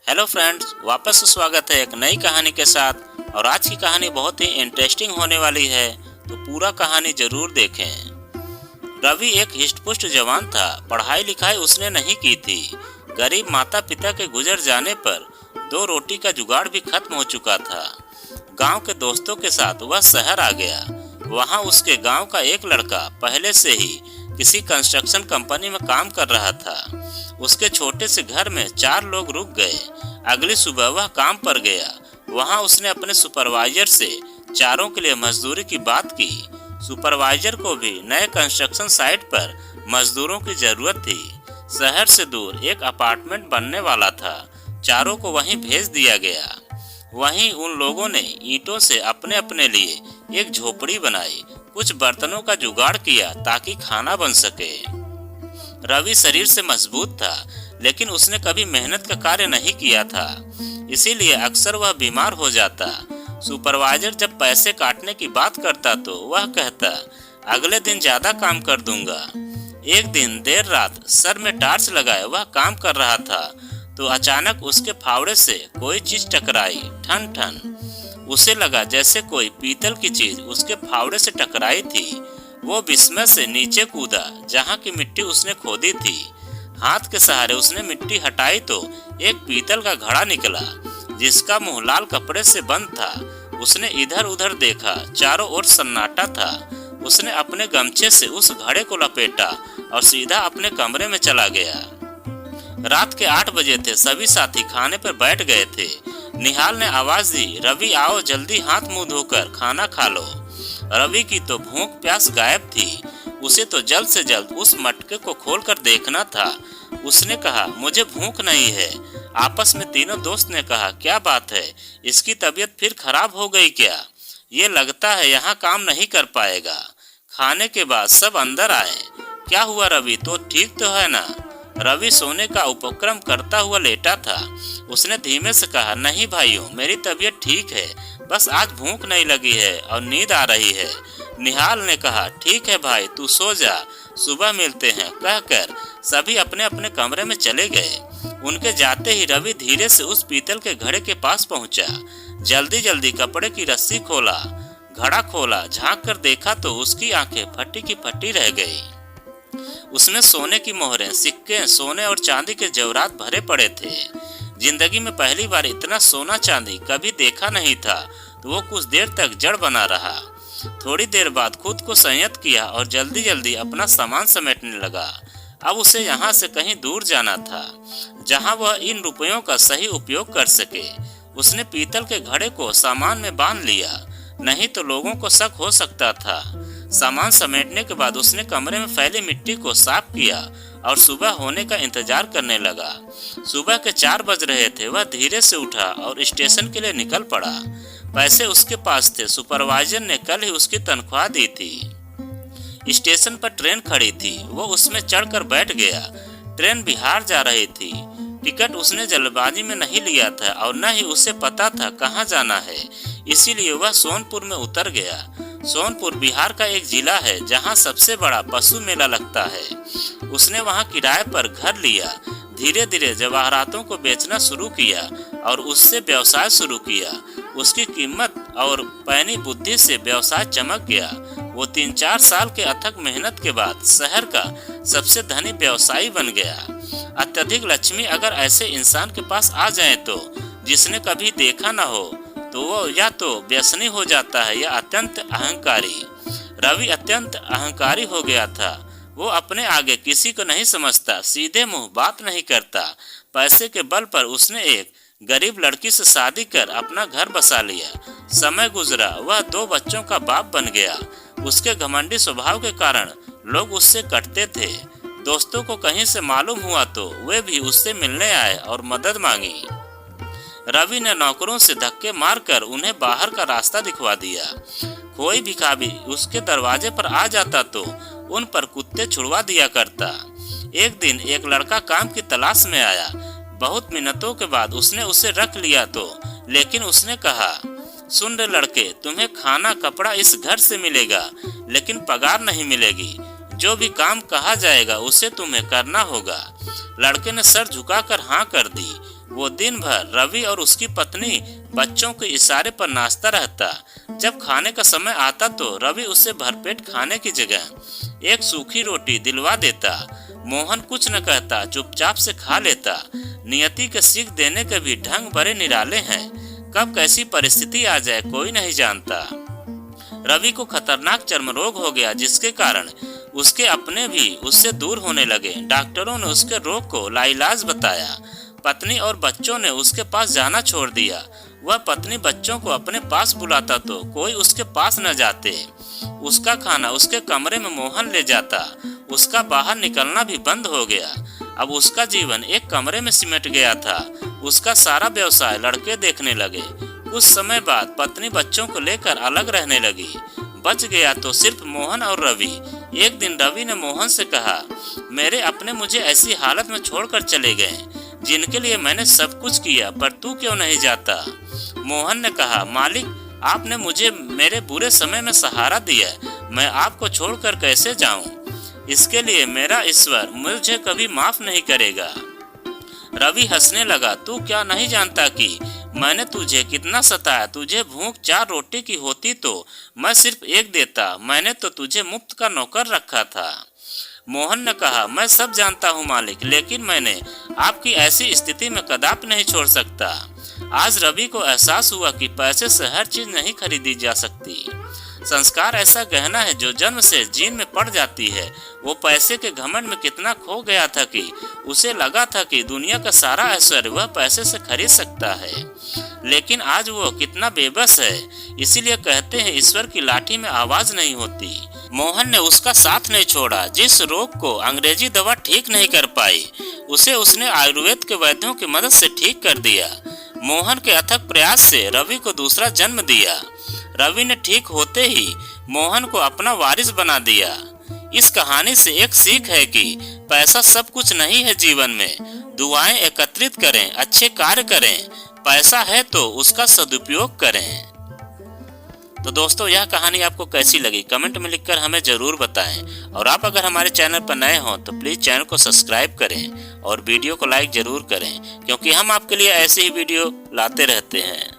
Hello friends, वापस से स्वागत है एक नई कहानी के साथ। और आज की कहानी बहुत ही इंटरेस्टिंग होने वाली है, तो पूरा कहानी जरूर देखें। रवि एक हिष्ट-पुष्ट जवान था। पढ़ाई लिखाई उसने नहीं की थी। गरीब माता पिता के गुजर जाने पर 2 रोटी का जुगाड़ भी खत्म हो चुका था। गांव के दोस्तों के साथ वह शहर आ गया। वहां उसके गांव का एक लड़का पहले से ही किसी कंस्ट्रक्शन कंपनी में काम कर रहा था। उसके छोटे से घर में 4 लोग रुक गए। अगली सुबह वह काम पर गया। वहां उसने अपने सुपरवाइजर से चारों के लिए मजदूरी की बात की। सुपरवाइजर को भी नए कंस्ट्रक्शन साइट पर मजदूरों की जरूरत थी। शहर से दूर एक अपार्टमेंट बनने वाला था। चारों को वहीं भेज दिया गया। वहीं उन लोगों ने ईंटों से अपने अपने लिए एक झोपड़ी बनाई। कुछ बर्तनों का जुगाड़ किया ताकि खाना बन सके। रवि शरीर से मजबूत था, लेकिन उसने कभी मेहनत का कार्य नहीं किया था, इसीलिए अक्सर वह बीमार हो जाता। सुपरवाइजर जब पैसे काटने की बात करता तो वह कहता, अगले दिन ज्यादा काम कर दूंगा। एक दिन देर रात सर में टार्च लगाए वह काम कर रहा था तो अचानक उसके फावड़े से कोई चीज टकराई। ठन ठन उसे लगा जैसे कोई पीतल की चीज उसके फावड़े से टकराई थी। वो विस्मय से नीचे कूदा जहाँ की मिट्टी उसने खोदी थी। हाथ के सहारे उसने मिट्टी हटाई तो एक पीतल का घड़ा निकला, जिसका मुंह लाल कपड़े से बंद था। उसने इधर उधर देखा, चारों ओर सन्नाटा था। उसने अपने गमछे से उस घड़े को लपेटा और सीधा अपने कमरे में चला गया। रात के 8 बजे थे। सभी साथी खाने पर बैठ गए थे। निहाल ने आवाज दी, रवि आओ जल्दी हाथ मुंह धोकर खाना खा लो। रवि की तो भूख प्यास गायब थी। उसे तो जल्द से जल्द उस मटके को खोलकर देखना था। उसने कहा, मुझे भूख नहीं है। आपस में तीनों दोस्त ने कहा, क्या बात है, इसकी तबीयत फिर खराब हो गई क्या? ये लगता है यहाँ काम नहीं कर पाएगा। खाने के बाद सब अंदर आए। क्या हुआ रवि, तो ठीक तो है ना? रवि सोने का उपक्रम करता हुआ लेटा था। उसने धीमे से कहा, नहीं भाइयों, मेरी तबीयत ठीक है, बस आज भूख नहीं लगी है और नींद आ रही है। निहाल ने कहा, ठीक है भाई, तू सो जा, सुबह मिलते हैं, कहकर सभी अपने अपने कमरे में चले गए। उनके जाते ही रवि धीरे से उस पीतल के घड़े के पास पहुंचा। जल्दी जल्दी कपड़े की रस्सी खोला, घड़ा खोला, झांक कर देखा तो उसकी आंखें फटी की फटी रह गई। उसमें सोने की मोहरें, सिक्के, सोने और चांदी के जेवरात भरे पड़े थे। जिंदगी में पहली बार इतना सोना चांदी कभी देखा नहीं था, तो वो कुछ देर तक जड़ बना रहा। थोड़ी देर बाद खुद को संयत किया और जल्दी जल्दी अपना सामान समेटने लगा। अब उसे यहाँ से कहीं दूर जाना था, जहाँ वह इन रुपयों का सही उपयोग कर सके। उसने पीतल के घड़े को सामान में बांध लिया, नहीं तो लोगों को शक हो सकता था। सामान समेटने के बाद उसने कमरे में फैली मिट्टी को साफ किया और सुबह होने का इंतजार करने लगा। सुबह के 4 बज रहे थे। वह धीरे से उठा और स्टेशन के लिए निकल पड़ा। पैसे उसके पास थे। सुपरवाइजर ने कल ही उसकी तनख्वाह दी थी। स्टेशन पर ट्रेन खड़ी थी। वो उसमें चढ़कर बैठ गया। ट्रेन बिहार जा रही थी। टिकट उसने जल्दबाजी में नहीं लिया था और न ही उसे पता था कहाँ जाना है, इसीलिए वह सोनपुर में उतर गया। सोनपुर बिहार का एक जिला है जहां सबसे बड़ा पशु मेला लगता है। उसने वहां किराए पर घर लिया। धीरे धीरे जवाहरातों को बेचना शुरू किया और उससे व्यवसाय शुरू किया। उसकी कीमत और पैनी बुद्धि से व्यवसाय चमक गया। वो 3-4 साल के अथक मेहनत के बाद शहर का सबसे धनी व्यवसायी बन गया। अत्यधिक लक्ष्मी अगर ऐसे इंसान के पास आ जाए तो जिसने कभी देखा न हो, तो वो या तो व्यसनी हो जाता है या अत्यंत अहंकारी। रवि अत्यंत अहंकारी हो गया था। वो अपने आगे किसी को नहीं समझता, सीधे मुंह बात नहीं करता। पैसे के बल पर उसने एक गरीब लड़की से शादी कर अपना घर बसा लिया। समय गुजरा, वह 2 बच्चों का बाप बन गया। उसके घमंडी स्वभाव के कारण लोग उससे कटते थे। दोस्तों को कहीं से मालूम हुआ तो वे भी उससे मिलने आए और मदद मांगी। रवि ने नौकरों से धक्के मारकर उन्हें बाहर का रास्ता दिखवा दिया। कोई भिखारी उसके दरवाजे पर आ जाता तो उन पर कुत्ते छुड़वा दिया करता। एक दिन एक लड़का काम की तलाश में आया। बहुत मिन्नतों के बाद उसने उसे रख लिया तो लेकिन उसने कहा, सुन रे लड़के, तुम्हें खाना कपड़ा इस घर से मिलेगा, लेकिन पगार नहीं मिलेगी। जो भी काम कहा जाएगा उसे तुम्हें करना होगा। लड़के ने सर झुकाकर हाँ कर दी। वो दिन भर रवि और उसकी पत्नी बच्चों के इशारे पर नाचता रहता। जब खाने का समय आता तो रवि उससे भरपेट खाने की जगह एक सूखी रोटी दिलवा देता। मोहन कुछ न कहता, चुपचाप से खा लेता। नियति के सीख देने के भी ढंग बड़े निराले हैं। कब कैसी परिस्थिति आ जाए कोई नहीं जानता। रवि को खतरनाक चर्म रोग हो गया, जिसके कारण उसके अपने भी उससे दूर होने लगे। डॉक्टरों ने उसके रोग को लाइलाज बताया। पत्नी और बच्चों ने उसके पास जाना छोड़ दिया। वह पत्नी बच्चों को अपने पास बुलाता तो कोई उसके पास न जाते। उसका खाना उसके कमरे में मोहन ले जाता। उसका बाहर निकलना भी बंद हो गया। अब उसका जीवन एक कमरे में सिमट गया था। उसका सारा व्यवसाय लड़के देखने लगे। कुछ समय बाद पत्नी बच्चों को लेकर अलग रहने लगी। बच गया तो सिर्फ मोहन और रवि। एक दिन रवि ने मोहन से कहा, मेरे अपने मुझे ऐसी हालत में छोड़कर चले गए जिनके लिए मैंने सब कुछ किया, पर तू क्यों नहीं जाता? मोहन ने कहा, मालिक, आपने मुझे मेरे बुरे समय में सहारा दिया, मैं आपको छोड़कर कैसे जाऊं? इसके लिए मेरा ईश्वर मुझे कभी माफ नहीं करेगा। रवि हंसने लगा, तू क्या नहीं जानता कि मैंने तुझे कितना सताया? तुझे भूख 4 रोटी की होती तो मैं सिर्फ एक देता। मैंने तो तुझे मुफ्त का नौकर रखा था। मोहन ने कहा, मैं सब जानता हूँ मालिक, लेकिन मैंने आपकी ऐसी स्थिति में कदापि नहीं छोड़ सकता। आज रवि को एहसास हुआ कि पैसे से हर चीज नहीं खरीदी जा सकती। संस्कार ऐसा गहना है जो जन्म से जीन में पड़ जाती है। वो पैसे के घमंड में कितना खो गया था कि उसे लगा था कि दुनिया का सारा ऐश्वर्य वह पैसे से खरीद सकता है, लेकिन आज वो कितना बेबस है। इसीलिए कहते हैं ईश्वर की लाठी में आवाज नहीं होती। मोहन ने उसका साथ नहीं छोड़ा। जिस रोग को अंग्रेजी दवा ठीक नहीं कर पाई, उसे उसने आयुर्वेद के वैद्यों की मदद से ठीक कर दिया। मोहन के अथक प्रयास से रवि को दूसरा जन्म दिया। रवि ने ठीक होते ही मोहन को अपना वारिस बना दिया। इस कहानी से एक सीख है कि पैसा सब कुछ नहीं है जीवन में। दुआएं एकत्रित करें, अच्छे कार्य करें, पैसा है तो उसका सदुपयोग करें। तो दोस्तों, यह कहानी आपको कैसी लगी कमेंट में लिखकर हमें जरूर बताएं। और आप अगर हमारे चैनल पर नए हों तो प्लीज चैनल को सब्सक्राइब करें और वीडियो को लाइक जरूर करें, क्योंकि हम आपके लिए ऐसे ही वीडियो लाते रहते हैं।